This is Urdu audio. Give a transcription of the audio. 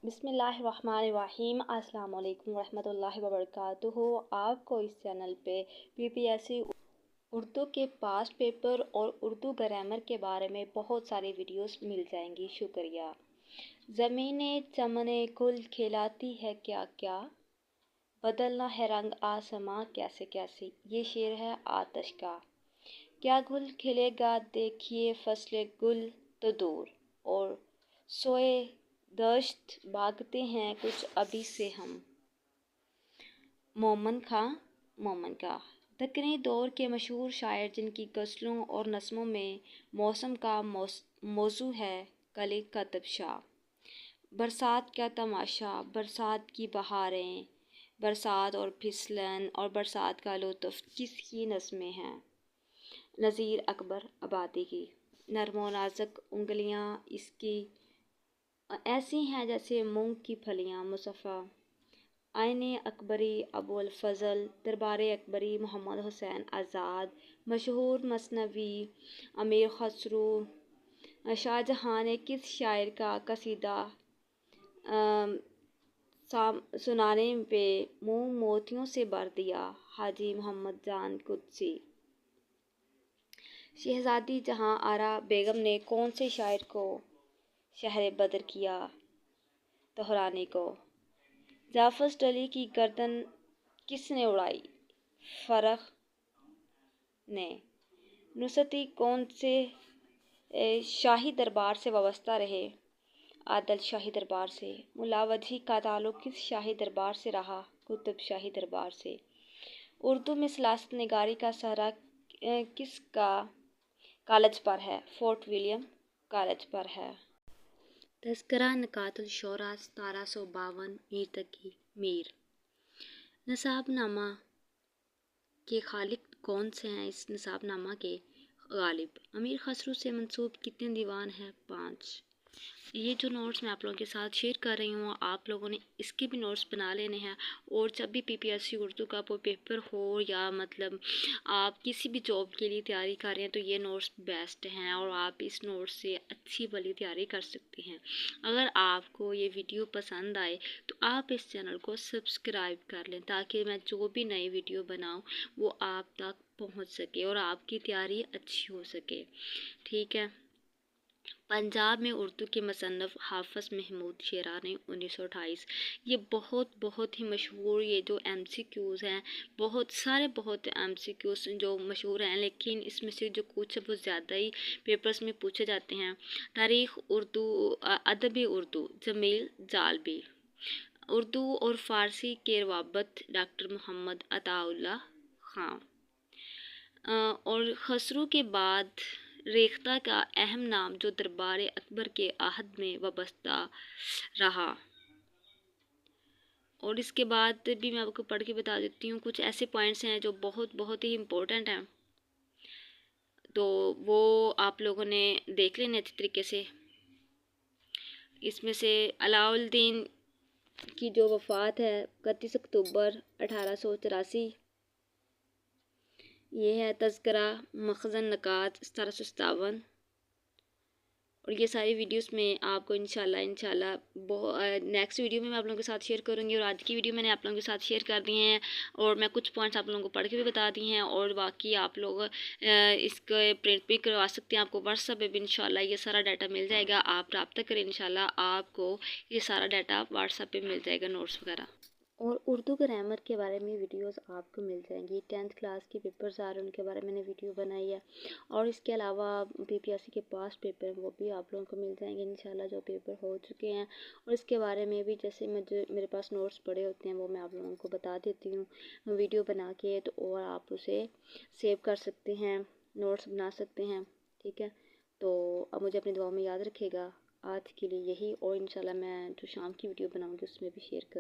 بسم اللہ الرحمن الرحیم۔ السلام علیکم ورحمۃ اللہ وبرکاتہ۔ آپ کو اس چینل پہ PPSC اردو کے پاسٹ پیپر اور اردو گرامر کے بارے میں بہت ساری ویڈیوز مل جائیں گی۔ شکریہ۔ زمینیں چمنیں گل کھلاتی ہے کیا کیا، بدلنا ہے رنگ آسماں کیسے کیسے۔ یہ شعر ہے آتش کا۔ کیا گل کھلے گا دیکھیے فصل گل تو دور، اور سوئے دشت بھاگتے ہیں کچھ ابھی سے ہم۔ مومن خاں دکنی دور کے مشہور شاعر، جن کی غزلوں اور نظموں میں موسم کا موضوع ہے کلی کا تبشا۔ برسات کا تماشا، برسات کی بہاریں، برسات اور پھسلن اور برسات کا لطف کس کی نظمیں ہیں؟ نذیر اکبر آبادی کی۔ نرم و نازک انگلیاں اس کی ایسی ہیں جیسے مونگ کی پھلیاں۔ مصطفیٰ آئین اکبری، ابوالفضل دربار اکبری، محمد حسین آزاد۔ مشہور مثنوی امیر خسرو۔ شاہجہاں نے کس شاعر کا قصیدہ سنانے پہ منہ موتیوں سے بھر دیا؟ حاجی محمد جان قدسی۔ شہزادی جہاں آرا بیگم نے کون سے شاعر کو شہر بدر کیا؟ طحرانی کو۔ جعفر ڈلی کی گردن کس نے اڑائی؟ فرخ نے۔ نصرتی کون سے شاہی دربار سے وابستہ رہے؟ عادل شاہی دربار سے۔ ملا وجدی کا تعلق کس شاہی دربار سے رہا؟ قطب شاہی دربار سے۔ اردو میں سیاست نگاری کا سہرا کس کالج پر ہے؟ فورٹ ولیم کالج پر ہے۔ تذکرہ نکات الشعراء 1752 میر تقی میر۔ نصاب نامہ کے خالق کون سے ہیں؟ اس نصاب نامہ کے غالب۔ امیر خسرو سے منسوب کتنے دیوان ہیں؟ 5۔ یہ جو نوٹس میں آپ لوگوں کے ساتھ شیئر کر رہی ہوں، آپ لوگوں نے اس کے بھی نوٹس بنا لینے ہیں، اور جب بھی PPSC اردو کا کوئی پیپر ہو یا مطلب آپ کسی بھی جاب کے لیے تیاری کر رہے ہیں تو یہ نوٹس بیسٹ ہیں، اور آپ اس نوٹس سے اچھی بھلی تیاری کر سکتے ہیں۔ اگر آپ کو یہ ویڈیو پسند آئے تو آپ اس چینل کو سبسکرائب کر لیں، تاکہ میں جو بھی نئی ویڈیو بناؤں وہ آپ تک پہنچ سکے اور آپ کی تیاری اچھی ہو سکے، ٹھیک ہے۔ پنجاب میں اردو کے مصنف حافظ محمود شیرانی 1928۔ یہ بہت ہی مشہور، یہ جو MCQs ہیں بہت MCQs جو مشہور ہیں، لیکن اس میں سے جو کچھ بہت زیادہ ہی پیپرز میں پوچھے جاتے ہیں۔ تاریخ اردو، ادب اردو جمیل جالبی۔ اردو اور فارسی کے روابط ڈاکٹر محمد عطا اللہ خاں۔ اور خسرو کے بعد ریختہ کا اہم نام جو دربار اکبر کے عہد میں وابستہ رہا۔ اور اس کے بعد بھی میں آپ کو پڑھ کے بتا دیتی ہوں، کچھ ایسے پوائنٹس ہیں جو بہت ہی امپورٹنٹ ہیں، تو وہ آپ لوگوں نے دیکھ لینے اچھی طریقے سے۔ اس میں سے علاء الدین کی جو وفات ہے 31 اکتوبر 1884، یہ ہے تذکرہ مخزن نکات 1757۔ اور یہ ساری ویڈیوز میں آپ کو انشاءاللہ نیکسٹ ویڈیو میں آپ لوگوں کے ساتھ شیئر کروں گی، اور آج کی ویڈیو میں نے آپ لوگوں کے ساتھ شیئر کر دی ہیں، اور میں کچھ پوائنٹس آپ لوگوں کو پڑھ کے بھی بتا دی ہیں، اور باقی آپ لوگ اس کے پرنٹ بھی کروا سکتے ہیں۔ آپ کو WhatsApp پہ بھی انشاءاللہ یہ سارا ڈیٹا مل جائے گا، آپ رابطہ کریں، انشاءاللہ آپ کو یہ سارا ڈیٹا WhatsApp پہ مل جائے گا، نوٹس وغیرہ۔ اور اردو گرامر کے بارے میں ویڈیوز آپ کو مل جائیں گی۔ 10th کلاس کے پیپرز آ رہے ہیں، ان کے بارے میں نے ویڈیو بنائی ہے، اور اس کے علاوہ PPSC کے پاسٹ پیپر ہیں وہ بھی آپ لوگوں کو مل جائیں گے انشاءاللہ، جو پیپر ہو چکے ہیں۔ اور اس کے بارے میں بھی جیسے میرے پاس نوٹس پڑے ہوتے ہیں وہ میں آپ لوگوں کو بتا دیتی ہوں ویڈیو بنا کے، تو اور آپ اسے سیو کر سکتے ہیں، نوٹس بنا سکتے ہیں، ٹھیک ہے۔ تو اب مجھے اپنی دعاؤں میں یاد رکھے گا۔ آج کے لیے یہی، اور انشاءاللہ میں جو شام کی ویڈیو بناؤں گی اس میں بھی شیئر کروں